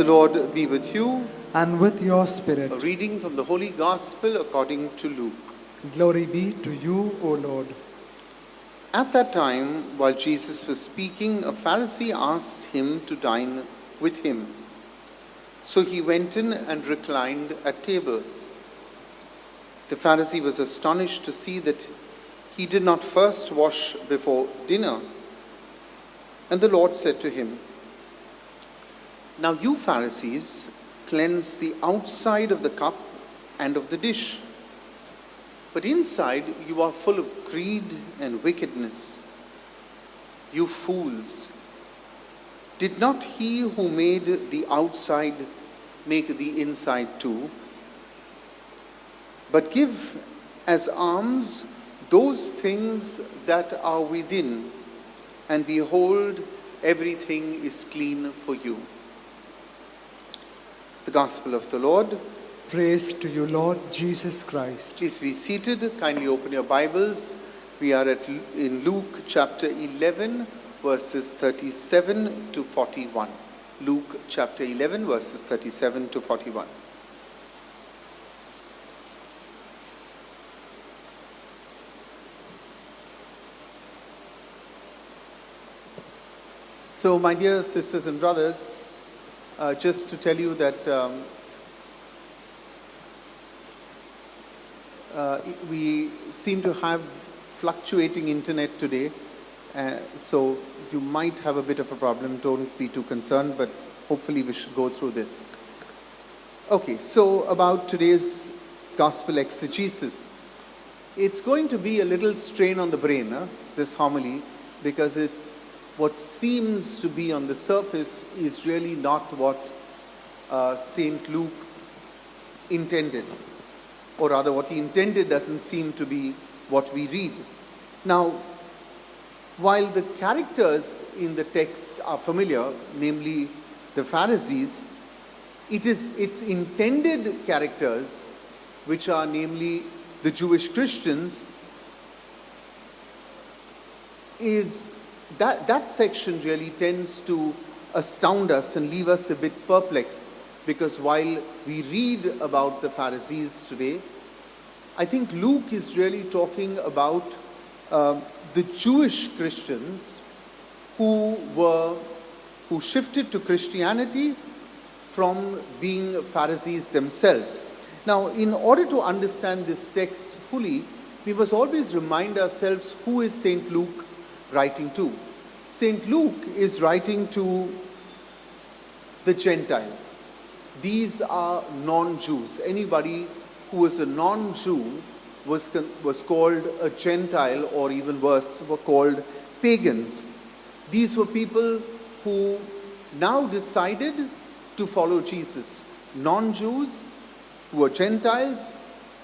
The Lord be with you. And with your spirit. A reading from the Holy Gospel according to Luke. Glory be to you, O Lord. At that time, while Jesus was speaking, a Pharisee asked him to dine with him. So he went in and reclined at table. The Pharisee was astonished to see that he did not first wash before dinner. And the Lord said to him, "Now you Pharisees cleanse the outside of the cup and of the dish, but inside you are full of greed and wickedness. You fools! Did not he who made the outside make the inside too? But give as alms those things that are within, and behold, everything is clean for you." The Gospel of the Lord. Praise to you, Lord Jesus Christ. Please be seated. Kindly open your Bibles. We are in Luke chapter 11, verses 37 to 41. Luke chapter 11, verses 37 to 41. So, my dear sisters and brothers, just to tell you that we seem to have fluctuating internet today, so you might have a bit of a problem. Don't be too concerned, but hopefully we should go through this. Okay, so about today's gospel exegesis. It's going to be a little strain on the brain, this homily, because it's what seems to be on the surface is really not what St. Luke intended. Or rather, what he intended doesn't seem to be what we read. Now, while the characters in the text are familiar, namely the Pharisees, its intended characters, which are namely the Jewish Christians, is that section really tends to astound us and leave us a bit perplexed, because while we read about the Pharisees today, I think Luke is really talking about the Jewish Christians who shifted to Christianity from being Pharisees themselves. Now, in order to understand this text fully, we must always remind ourselves who is St. Luke writing to. St. Luke is writing to the Gentiles. These are non-Jews. Anybody who was a non-Jew was called a Gentile, or even worse, were called pagans. These were people who now decided to follow Jesus. Non-Jews who are Gentiles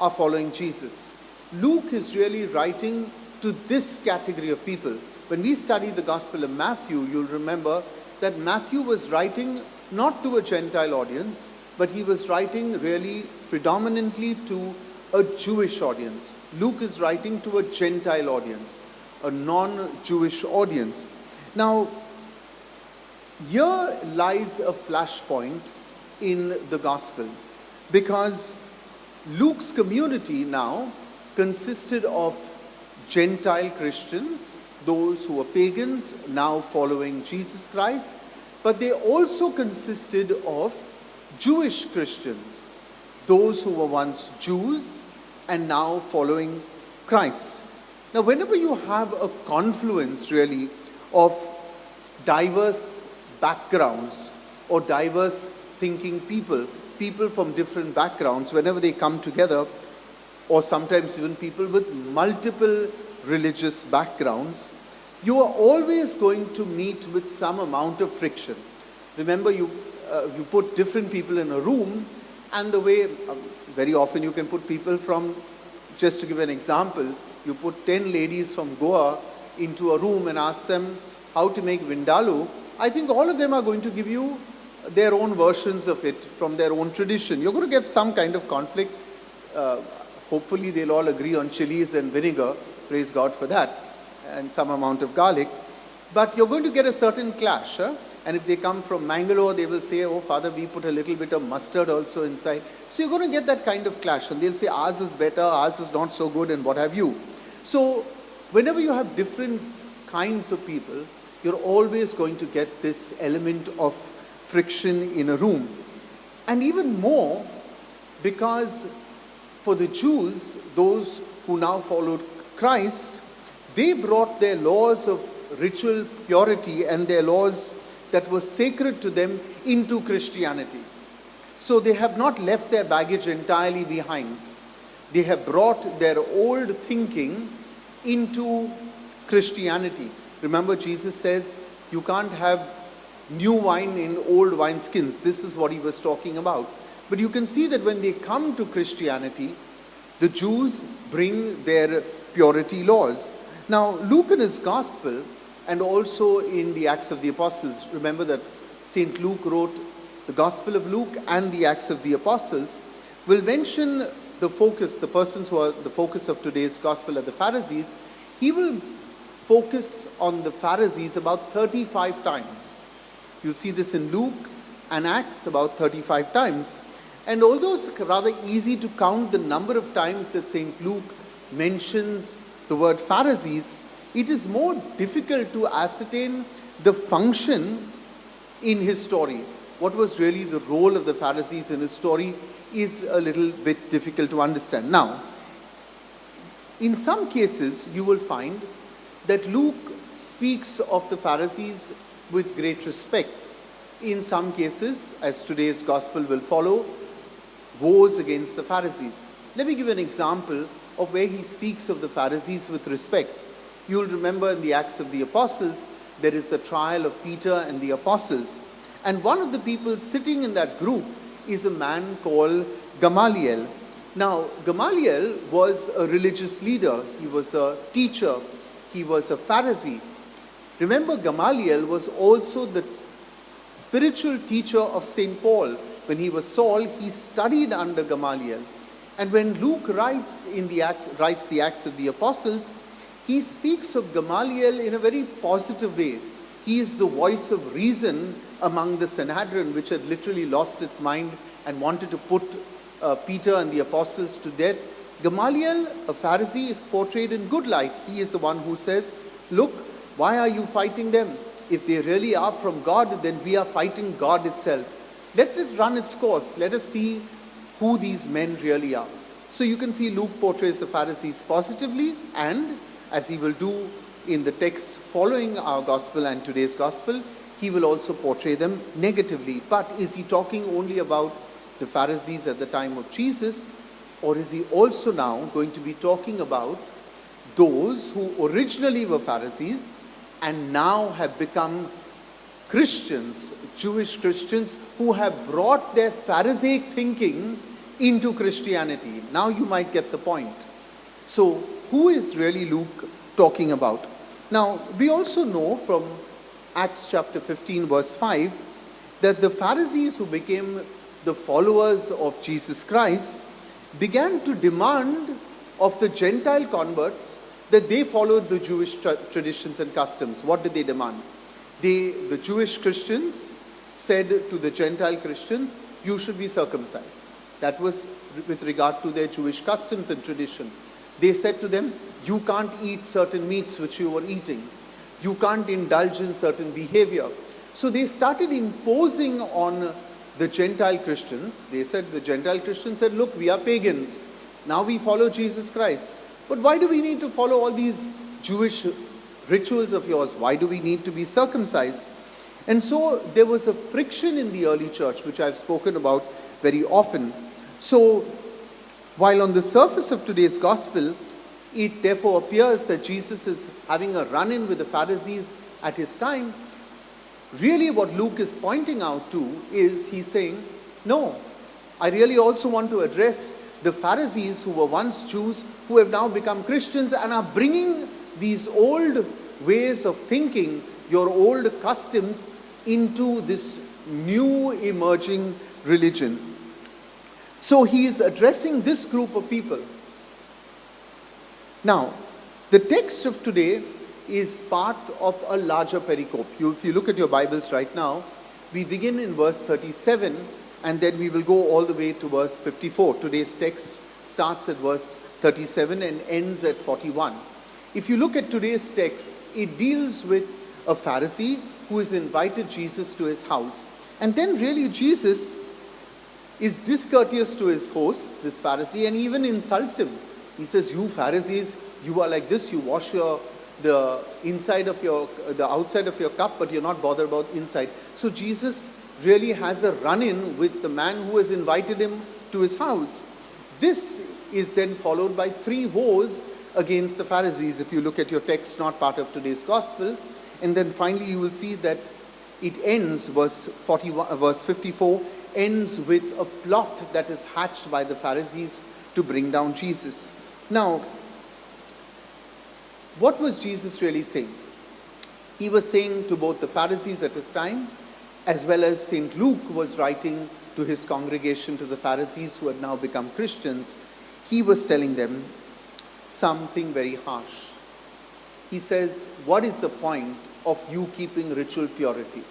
are following Jesus. Luke is really writing to this category of people. When we study the Gospel of Matthew, you'll remember that Matthew was writing not to a Gentile audience, but he was writing really predominantly to a Jewish audience. Luke is writing to a Gentile audience, a non-Jewish audience. Now, here lies a flashpoint in the Gospel, because Luke's community now consisted of Gentile Christians, those who were pagans now following Jesus Christ, but they also consisted of Jewish Christians, those who were once Jews and now following Christ. Now, whenever you have a confluence really of diverse backgrounds or diverse thinking people from different backgrounds, whenever they come together, or sometimes even people with multiple religious backgrounds, you are always going to meet with some amount of friction. Remember, you put different people in a room, and the way very often you can put people from, just to give an example, you put 10 ladies from Goa into a room and ask them how to make Vindaloo. I think all of them are going to give you their own versions of it from their own tradition. You're going to get some kind of conflict. Hopefully they'll all agree on chilies and vinegar, praise God for that, and some amount of garlic. But you're going to get a certain clash. And if they come from Mangalore, they will say, oh, Father, we put a little bit of mustard also inside. So you're going to get that kind of clash. And they'll say, ours is better, ours is not so good, and what have you. So whenever you have different kinds of people, you're always going to get this element of friction in a room. And even more, because for the Jews, those who now followed Christ, they brought their laws of ritual purity and their laws that were sacred to them into Christianity. So they have not left their baggage entirely behind. They have brought their old thinking into Christianity. Remember, Jesus says, you can't have new wine in old wineskins. This is what he was talking about. But you can see that when they come to Christianity, the Jews bring their purity laws. Now, Luke in his Gospel, and also in the Acts of the Apostles, remember that St. Luke wrote the Gospel of Luke and the Acts of the Apostles, will mention the focus, the persons who are the focus of today's Gospel are the Pharisees. He will focus on the Pharisees about 35 times. You'll see this in Luke and Acts about 35 times. And although it's rather easy to count the number of times that St. Luke mentions the word Pharisees, it is more difficult to ascertain the function in his story. What was really the role of the Pharisees in his story is a little bit difficult to understand. Now, in some cases, you will find that Luke speaks of the Pharisees with great respect. In some cases, as today's Gospel will follow, woes against the Pharisees. Let me give an example of where he speaks of the Pharisees with respect. You'll remember in the Acts of the Apostles, there is the trial of Peter and the apostles. And one of the people sitting in that group is a man called Gamaliel. Now, Gamaliel was a religious leader. He was a teacher. He was a Pharisee. Remember, Gamaliel was also the spiritual teacher of St. Paul. When he was Saul, he studied under Gamaliel. And when Luke writes the Acts of the Apostles, he speaks of Gamaliel in a very positive way. He is the voice of reason among the Sanhedrin, which had literally lost its mind and wanted to put Peter and the apostles to death. Gamaliel, a Pharisee, is portrayed in good light. He is the one who says, look, why are you fighting them? If they really are from God, then we are fighting God itself. Let it run its course. Let us see who these men really are. So you can see Luke portrays the Pharisees positively, and as he will do in the text following our Gospel and today's Gospel, he will also portray them negatively. But is he talking only about the Pharisees at the time of Jesus, or is he also now going to be talking about those who originally were Pharisees and now have become Christians, Jewish Christians, who have brought their Pharisaic thinking into Christianity? Now you might get the point. So, who is really Luke talking about? Now, we also know from Acts chapter 15 verse 5 that the Pharisees who became the followers of Jesus Christ began to demand of the Gentile converts that they followed the Jewish traditions and customs. What did they demand? The Jewish Christians said to the Gentile Christians, you should be circumcised. That was with regard to their Jewish customs and tradition. They said to them, you can't eat certain meats which you were eating. You can't indulge in certain behavior. So they started imposing on the Gentile Christians. They said, the Gentile Christians said, look, we are pagans. Now we follow Jesus Christ. But why do we need to follow all these Jewish rituals of yours? Why do we need to be circumcised? And so there was a friction in the early church, which I've spoken about very often. So while on the surface of today's gospel, it therefore appears that Jesus is having a run-in with the Pharisees at his time, really what Luke is pointing out to is he's saying, no, I really also want to address the Pharisees who were once Jews, who have now become Christians and are bringing these old ways of thinking, your old customs, into this new emerging religion. So he is addressing this group of people. Now, the text of today is part of a larger pericope. If you look at your Bibles right now, we begin in verse 37 and then we will go all the way to verse 54. Today's text starts at verse 37 and ends at 41. If you look at today's text, it deals with a Pharisee who has invited Jesus to his house. And then really Jesus is discourteous to his host, this Pharisee, and even insults him. He says, "You Pharisees, you are like this, you wash the outside of your cup, but you're not bothered about inside." So Jesus really has a run-in with the man who has invited him to his house. This is then followed by 3 woes against the Pharisees. If you look at your text, not part of today's gospel, and then finally you will see that it ends, verse 54 ends with a plot that is hatched by the Pharisees to bring down Jesus. Now, what was Jesus really saying? He was saying to both the Pharisees at his time, as well as St. Luke was writing to his congregation, to the Pharisees who had now become Christians, he was telling them something very harsh. He says, what is the point of you keeping ritual purity?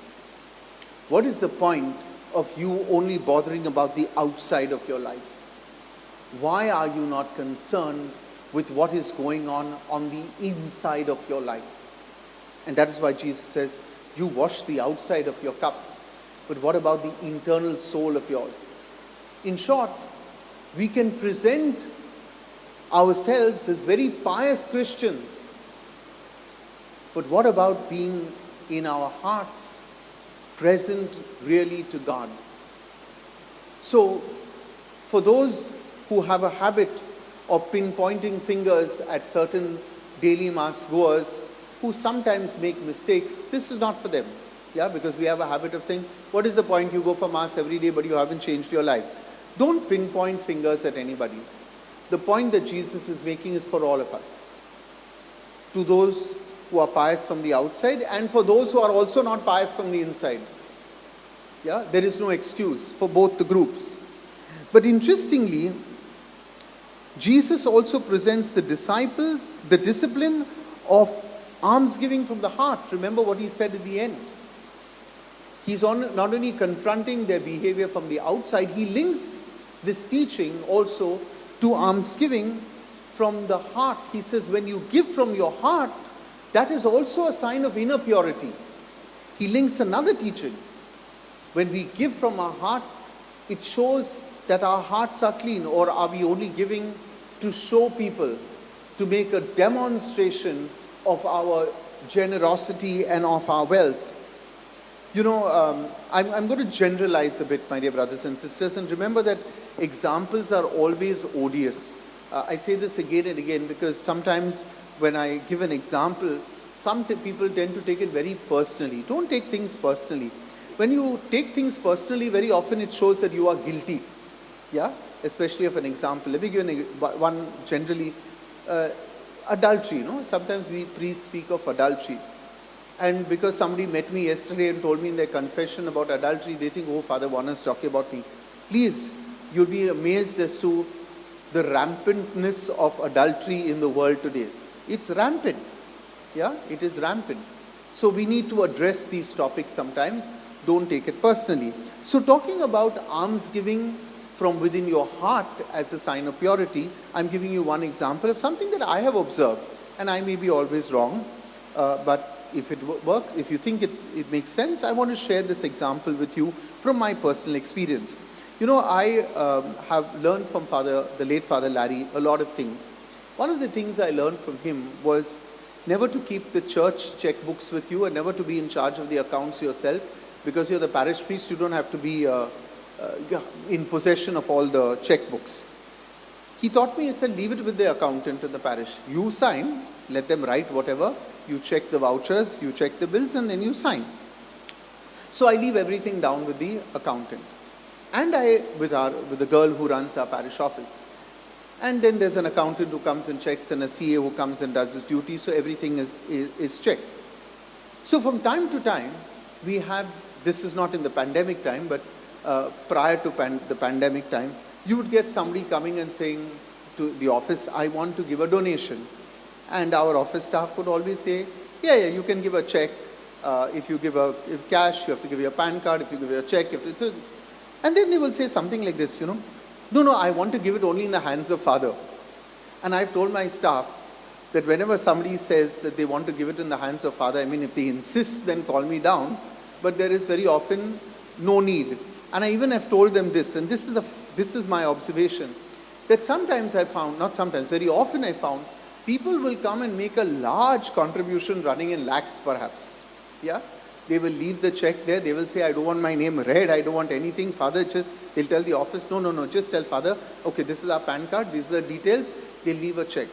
What is the point of you only bothering about the outside of your life? Why are you not concerned with what is going on the inside of your life? And that is why Jesus says, you wash the outside of your cup, but what about the internal soul of yours? In short, we can present ourselves as very pious Christians, but what about being in our hearts present really to God? So, for those who have a habit of pinpointing fingers at certain daily mass goers who sometimes make mistakes, this is not for them. Yeah, because we have a habit of saying, what is the point? You go for mass every day, but you haven't changed your life. Don't pinpoint fingers at anybody. The point that Jesus is making is for all of us. To those who are pious from the outside and for those who are also not pious from the inside. Yeah, there is no excuse for both the groups. But interestingly, Jesus also presents the disciples the discipline of almsgiving from the heart. Remember what he said at the end. He's not only confronting their behavior from the outside, he links this teaching also to almsgiving from the heart. He says, when you give from your heart, that is also a sign of inner purity. He links another teaching. When we give from our heart, it shows that our hearts are clean. Or are we only giving to show people, to make a demonstration of our generosity and of our wealth? You know, I'm going to generalize a bit, my dear brothers and sisters, and remember that examples are always odious. I say this again and again because sometimes when I give an example, some people tend to take it very personally. Don't take things personally. When you take things personally, very often it shows that you are guilty. Yeah, especially of an example. Let me give one generally. Adultery, you know, sometimes we priests speak of adultery. And because somebody met me yesterday and told me in their confession about adultery, they think, oh, Father Warner is talking about me. Please, you'll be amazed as to the rampantness of adultery in the world today. It's rampant. Yeah, it is rampant. So we need to address these topics sometimes. Don't take it personally. So talking about almsgiving from within your heart as a sign of purity, I'm giving you one example of something that I have observed. And I may be always wrong, but if it works, if you think it makes sense, I want to share this example with you from my personal experience. You know, I have learned from the late Father Larry, a lot of things. One of the things I learned from him was never to keep the church checkbooks with you and never to be in charge of the accounts yourself. Because you're the parish priest, you don't have to be in possession of all the checkbooks. He taught me, he said, leave it with the accountant in the parish. You sign, let them write whatever. You check the vouchers, you check the bills, and then you sign. So I leave everything down with the accountant. And with the girl who runs our parish office. And then there's an accountant who comes and checks and a CA who comes and does his duty. So everything is checked. So from time to time, we have, this is not in the pandemic time, but prior to the pandemic time, you would get somebody coming and saying to the office, I want to give a donation. And our office staff would always say, Yeah, you can give a check. If you give if cash, you have to give your PAN card. If you give a check, you have to. And then they will say something like this, no, I want to give it only in the hands of Father. And I've told my staff that whenever somebody says that they want to give it in the hands of Father, I mean, if they insist, then call me down. But there is very often no need. And I even have told them this, and this is my observation, that sometimes I found, not sometimes, very often I found, people will come and make a large contribution running in lakhs perhaps. Yeah? They will leave the check there. They will say, I don't want my name read. I don't want anything. Father, they'll tell the office, no, just tell Father, okay, this is our PAN card. These are the details. They'll leave a check.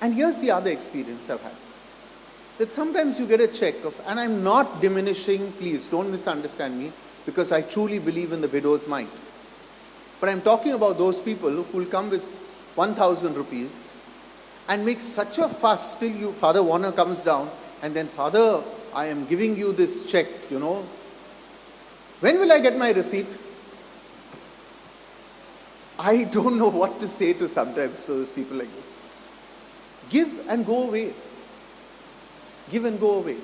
And here's the other experience I've had. That sometimes you get a check and I'm not diminishing, please don't misunderstand me, because I truly believe in the widow's mite. But I'm talking about those people who will come with 1,000 rupees and make such a fuss till Father Warner comes down and then, Father, I am giving you this check, When will I get my receipt? I don't know what to say sometimes to those people like this. Give and go away. Give and go away.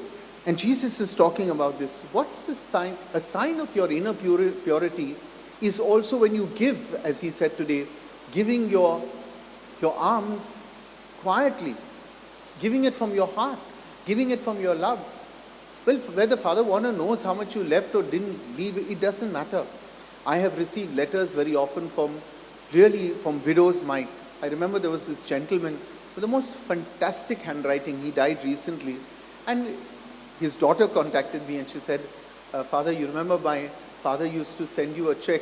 And Jesus is talking about this. What's the sign? A sign of your inner purity is also when you give, as he said today, giving your alms quietly, giving it from your heart, giving it from your love. Well, whether Father Warner knows how much you left or didn't leave, it doesn't matter. I have received letters very often from widow's mite. I remember there was this gentleman with the most fantastic handwriting. He died recently. And his daughter contacted me and she said, Father, you remember my father used to send you a check?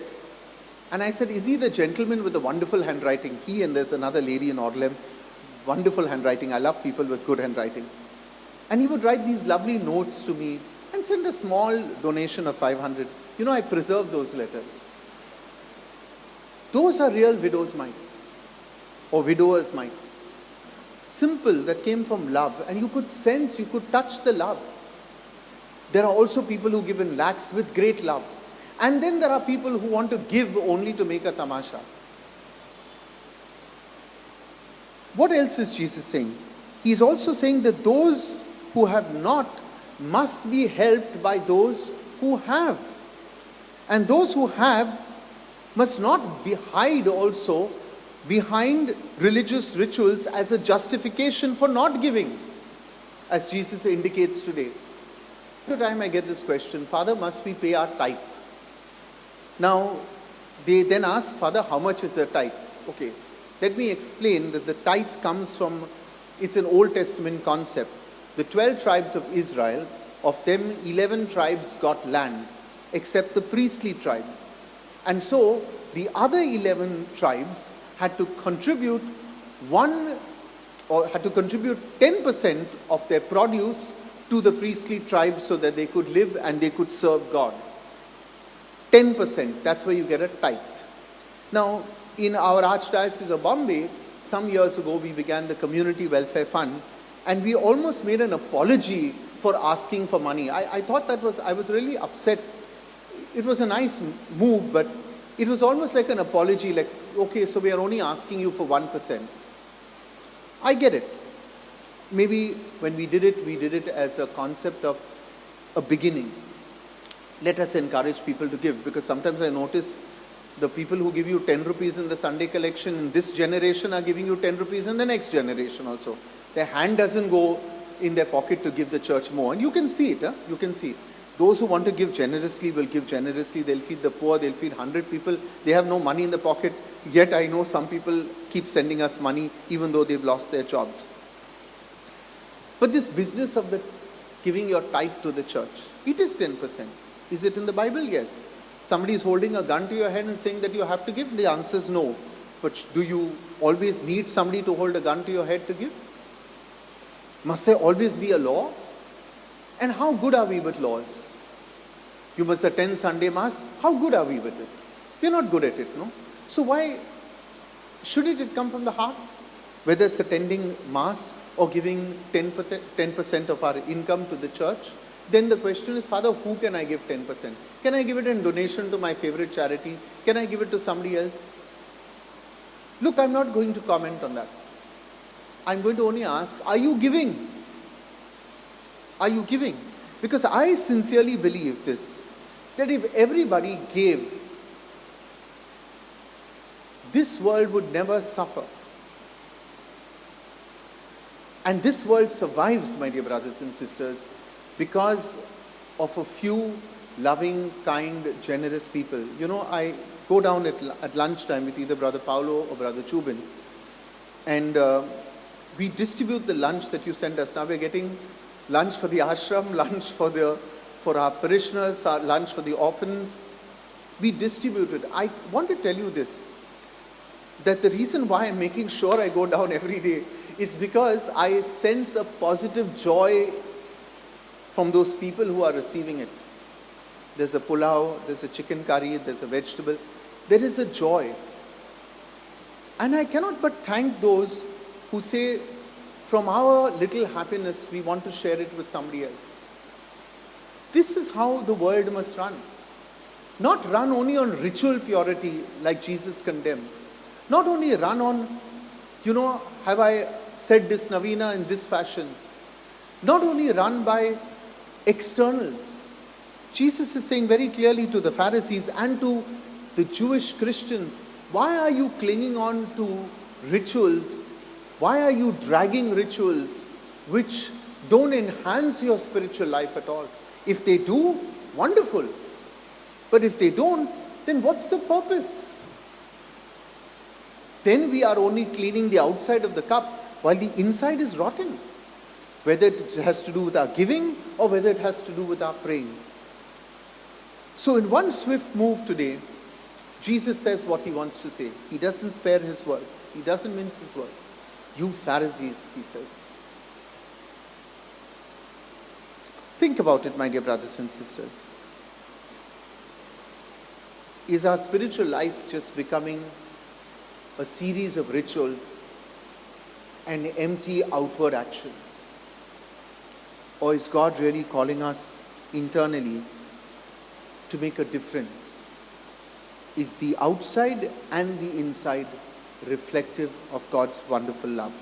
And I said, is he the gentleman with the wonderful handwriting? He and there's another lady in Orlem, wonderful handwriting. I love people with good handwriting. And he would write these lovely notes to me and send a small donation of 500. I preserve those letters. Those are real widow's mites or widower's mites. Simple, that came from love, and you could sense, you could touch the love. There are also people who give in lakhs with great love. And then there are people who want to give only to make a tamasha. What else is Jesus saying? He's also saying that those who have not must be helped by those who have. And those who have must not hide also behind religious rituals as a justification for not giving, as Jesus indicates today. Every time I get this question, Father, must we pay our tithe? Now, they then ask, Father, how much is the tithe? Okay, let me explain that the tithe comes from, it's an Old Testament concept. The 12 tribes of Israel, of them 11 tribes got land, except the priestly tribe. And so, the other 11 tribes had to contribute 10% of their produce to the priestly tribe so that they could live and they could serve God. 10%, that's where you get a tithe. Now, in our Archdiocese of Bombay, some years ago we began the Community Welfare Fund, and we almost made an apology for asking for money. I thought I was really upset. It was a nice move, but it was almost like an apology, like, okay, so we are only asking you for 1%. I get it. Maybe when we did it as a concept of a beginning. Let us encourage people to give, because sometimes I notice the people who give you 10 rupees in the Sunday collection in this generation are giving you 10 rupees in the next generation also. Their hand doesn't go in their pocket to give the church more. And you can see it. You can see it. Those who want to give generously will give generously. They'll feed the poor. They'll feed 100 people. They have no money in the pocket. Yet I know some people keep sending us money even though they've lost their jobs. But this business of the giving your tithe to the church, it is 10%. Is it in the Bible? Yes. Somebody is holding a gun to your head and saying that you have to give? The answer is no. But do you always need somebody to hold a gun to your head to give? Must there always be a law? And how good are we with laws? You must attend Sunday Mass. How good are we with it? We're not good at it, no? So why shouldn't it come from the heart? Whether it's attending Mass or giving 10% of our income to the church, then the question is, Father, who can I give 10%? Can I give it in donation to my favorite charity? Can I give it to somebody else? Look, I'm not going to comment on that. I'm going to only ask, are you giving? Are you giving? Because I sincerely believe this, that if everybody gave, this world would never suffer. And this world survives, my dear brothers and sisters, because of a few loving, kind, generous people. You know, I go down at lunchtime with either Brother Paulo or Brother Chubin, and we distribute the lunch that you send us. Now we're getting lunch for the ashram, lunch for our parishioners, lunch for the orphans. We distribute it. I want to tell you this, that the reason why I'm making sure I go down every day is because I sense a positive joy from those people who are receiving it. There's a pulao, there's a chicken curry, there's a vegetable. There is a joy. And I cannot but thank those who say, from our little happiness, we want to share it with somebody else. This is how the world must run. Not run only on ritual purity like Jesus condemns. Not only run on, have I said this novena in this fashion. Not only run by externals. Jesus is saying very clearly to the Pharisees and to the Jewish Christians, why are you clinging on to rituals? Why are you dragging rituals which don't enhance your spiritual life at all? If they do, wonderful. But if they don't, then what's the purpose? Then we are only cleaning the outside of the cup while the inside is rotten. Whether it has to do with our giving or whether it has to do with our praying. So in one swift move today, Jesus says what he wants to say. He doesn't spare his words. He doesn't mince his words. You Pharisees, he says. Think about it, my dear brothers and sisters. Is our spiritual life just becoming a series of rituals and empty outward actions? Or is God really calling us internally to make a difference? Is the outside and the inside reflective of God's wonderful love?